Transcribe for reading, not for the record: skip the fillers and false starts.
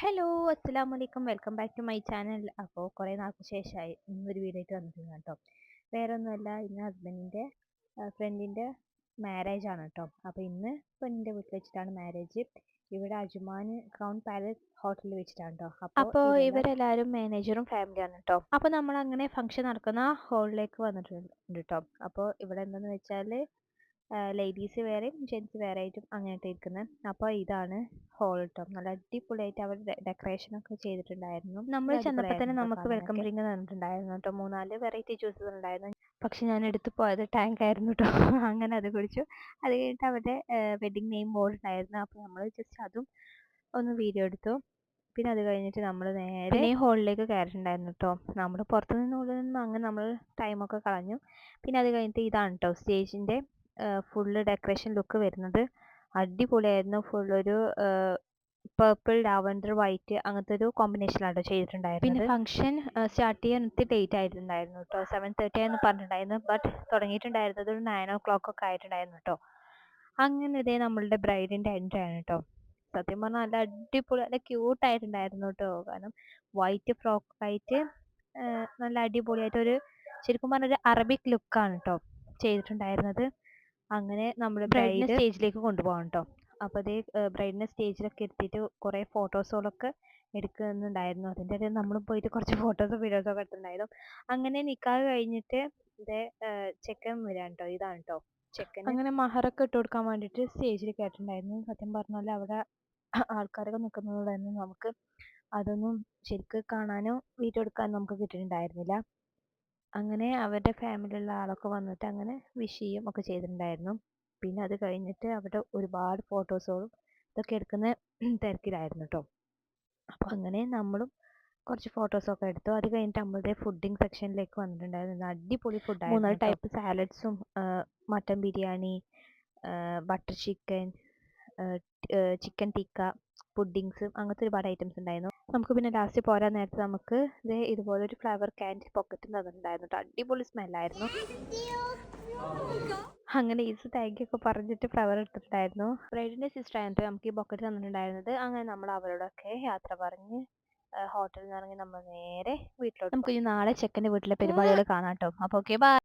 Hello, അസ്സലാമലൈക്കും. Welcome back to my channel. അപ്പോൾ കുറേ നാൾക്ക് ശേഷമായി ഇന്നൊരു വീഡിയോ ആയിട്ട് വന്നിട്ടുണ്ട് കേട്ടോ. വേറെ ഒന്നുമല്ല, ഇന്ന് ഹസ്ബൻഡിൻ്റെ ഫ്രണ്ടിൻ്റെ മാരേജ് ആണ് കേട്ടോ. അപ്പോൾ ഇന്ന് പെണ്ണിൻ്റെ വീട്ടിൽ വെച്ചിട്ടാണ് മാരേജ്. ഇവിടെ അജ്മാൻ ക്രൗൺ പാലസ് ഹോട്ടലിൽ വെച്ചിട്ടാണ് കേട്ടോ. അപ്പോൾ ഇവരെല്ലാവരും മാനേജറും ഫാമിലിയാണ് കേട്ടോ. അപ്പോൾ നമ്മൾ അങ്ങനെ ഫംഗ്ഷൻ നടക്കുന്ന ഹാളിലേക്ക് വന്നിട്ടുണ്ട് കേട്ടോ. അപ്പോൾ ഇവിടെ എന്താണെന്ന് വെച്ചാൽ ലേഡീസ് വേറെയും ജെൻസ് വേറെ ആയിട്ടും അങ്ങനെയായിട്ട് ഇരിക്കുന്നത്. അപ്പോൾ ഇതാണ് ഹോൾ കേട്ടോ. നല്ല അടിപൊളിയായിട്ട് അവർ ഡെക്കറേഷനൊക്കെ ചെയ്തിട്ടുണ്ടായിരുന്നു. നമ്മൾ ചെന്നപ്പോൾ തന്നെ നമുക്ക് വെൽക്കം ഡ്രിങ്ക് തന്നിട്ടുണ്ടായിരുന്നു കേട്ടോ. 3-4 വെറൈറ്റി ജ്യൂസസ് ഉണ്ടായിരുന്നു. പക്ഷെ ഞാൻ എടുത്തു പോയത് ടാങ്ക് ആയിരുന്നു കേട്ടോ. അങ്ങനെ അത് കുടിച്ചു. അത് കഴിഞ്ഞിട്ട് അവരുടെ വെഡിങ് നെയിം ബോർഡ് ഉണ്ടായിരുന്നു. അപ്പോൾ നമ്മൾ ജസ്റ്റ് അതും ഒന്ന് വീഡിയോ എടുത്തു. പിന്നെ അത് കഴിഞ്ഞിട്ട് നമ്മൾ നേരെ പിന്നെ ഹോളിലേക്ക് കയറിയിട്ടുണ്ടായിരുന്നു കേട്ടോ. നമ്മൾ പുറത്തുനിന്ന് ഉള്ളിൽ നിന്നും അങ്ങനെ നമ്മൾ ടൈമൊക്കെ കളഞ്ഞു. പിന്നെ അത് കഴിഞ്ഞിട്ട് ഇതാണ് കേട്ടോ സ്റ്റേജിൻ്റെ ഫുള്ള് ഡെക്കറേഷൻ ലുക്ക് വരുന്നത്. അടിപൊളിയായിരുന്നു. ഫുള്ളൊരു പർപ്പിൾ ലാവൻഡർ വൈറ്റ് അങ്ങനത്തെ ഒരു കോമ്പിനേഷനിലാണ് ചെയ്തിട്ടുണ്ടായിരുന്നത്. പിന്നെ ഫംഗ്ഷൻ സ്റ്റാർട്ട് ചെയ്യാൻ ലേറ്റ് ആയിട്ടുണ്ടായിരുന്നു കേട്ടോ. 7:30 ആയിരുന്നു പറഞ്ഞിട്ടുണ്ടായിരുന്നു. ബട്ട് തുടങ്ങിയിട്ടുണ്ടായിരുന്നത് ഒരു 9 o'clock ഒക്കെ ആയിട്ടുണ്ടായിരുന്നു കേട്ടോ. അങ്ങനെ ഇതേ നമ്മളുടെ ബ്രൈഡിൻ്റെ എൻട്രി ആണ് കേട്ടോ. സത്യം പറഞ്ഞാൽ നല്ല അടിപൊളി നല്ല ക്യൂട്ടായിട്ടുണ്ടായിരുന്നു കേട്ടോ. കാരണം വൈറ്റ് ഫ്രോക്ക് ആയിട്ട് നല്ല അടിപൊളിയായിട്ടൊരു ശരിക്കും പറഞ്ഞൊരു അറബിക് ലുക്കാണ് കേട്ടോ ചെയ്തിട്ടുണ്ടായിരുന്നത്. അങ്ങനെ നമ്മൾ ബ്രൈഡിനെ സ്റ്റേജിലേക്ക് കൊണ്ടുപോകാം കേട്ടോ. അപ്പോൾ അതേ ബ്രൈഡിനെ സ്റ്റേജിലൊക്കെ ഇരുത്തിയിട്ട് കുറേ ഫോട്ടോസുകളൊക്കെ എടുക്കുന്നുണ്ടായിരുന്നു. അതിൻ്റെ ഇടയിൽ നമ്മളും പോയിട്ട് കുറച്ച് ഫോട്ടോസും വീഡിയോസൊക്കെ എടുത്തിട്ടുണ്ടായിരുന്നു. അങ്ങനെ നിക്കാഹ് കഴിഞ്ഞിട്ട് ഇതേ ചെക്കൻ വരാൻ കേട്ടോ. ഇതാണ് കേട്ടോ ചെക്കൻ. അങ്ങനെ മഹറൊക്കെ ഇട്ട് കൊടുക്കാൻ വേണ്ടിയിട്ട് സ്റ്റേജിൽ കയറ്റിട്ടുണ്ടായിരുന്നു. സത്യം പറഞ്ഞാൽ അവിടെ ആൾക്കാരൊക്കെ നിൽക്കുന്നതുകൊണ്ടായിരുന്നു നമുക്ക് അതൊന്നും ശരിക്ക് കാണാനോ വീഡിയോ എടുക്കാനോ നമുക്ക് കിട്ടിയിട്ടുണ്ടായിരുന്നില്ല. അങ്ങനെ അവരുടെ ഫാമിലിയുള്ള ആളൊക്കെ വന്നിട്ട് അങ്ങനെ വിഷ് ചെയ്യും ഒക്കെ ചെയ്തിട്ടുണ്ടായിരുന്നു. പിന്നെ അത് കഴിഞ്ഞിട്ട് അവിടെ ഒരുപാട് ഫോട്ടോസുകളും ഇതൊക്കെ എടുക്കുന്ന തിരക്കിലായിരുന്നു കേട്ടോ. അപ്പോൾ അങ്ങനെ നമ്മളും കുറച്ച് ഫോട്ടോസൊക്കെ എടുത്തു. അത് കഴിഞ്ഞിട്ട് നമ്മളുടെ ഫുഡിങ് സെക്ഷനിലേക്ക് വന്നിട്ടുണ്ടായിരുന്നു. അടിപൊളി ഫുഡായിരുന്നു. 3 ടൈപ്പ് സാലഡ്സും mutton biryani, butter chicken, chicken tikka, puddings അങ്ങനത്തെ ഒരുപാട് ഐറ്റംസ് ഉണ്ടായിരുന്നു. നമുക്ക് പിന്നെ ലാസ്റ്റ് പോരാൻ നേരത്ത് നമുക്ക് ഇതുപോലെ ഒരു ഫ്ലവർ ക്യാൻഡിൽ പോക്കറ്റും തന്നിട്ടുണ്ടായിരുന്നു കേട്ടോ. അടിപൊളി സ്മെല്ലായിരുന്നു. അങ്ങനെ ഈസ് താങ്ക് യു ഒക്കെ പറഞ്ഞിട്ട് ഫ്ലവർ എടുത്തിട്ടുണ്ടായിരുന്നു. ബ്രൈഡിൻ്റെ സിസ്റ്റർ ആയിട്ട് നമുക്ക് ഈ ബൊക്കറ്റ് തന്നിട്ടുണ്ടായിരുന്നത്. അങ്ങനെ നമ്മൾ അവരോടൊക്കെ യാത്ര പറഞ്ഞ് ഹോട്ടലിൽ നിന്ന് ഇറങ്ങി നമ്മൾ നേരെ വീട്ടിലോട്ട്. നമുക്ക് ഇനി നാളെ ചെക്കൻ്റെ വീട്ടിലെ പരിപാടികൾ കാണാം കേട്ടോ. അപ്പോൾ ഓക്കെ, ബൈ.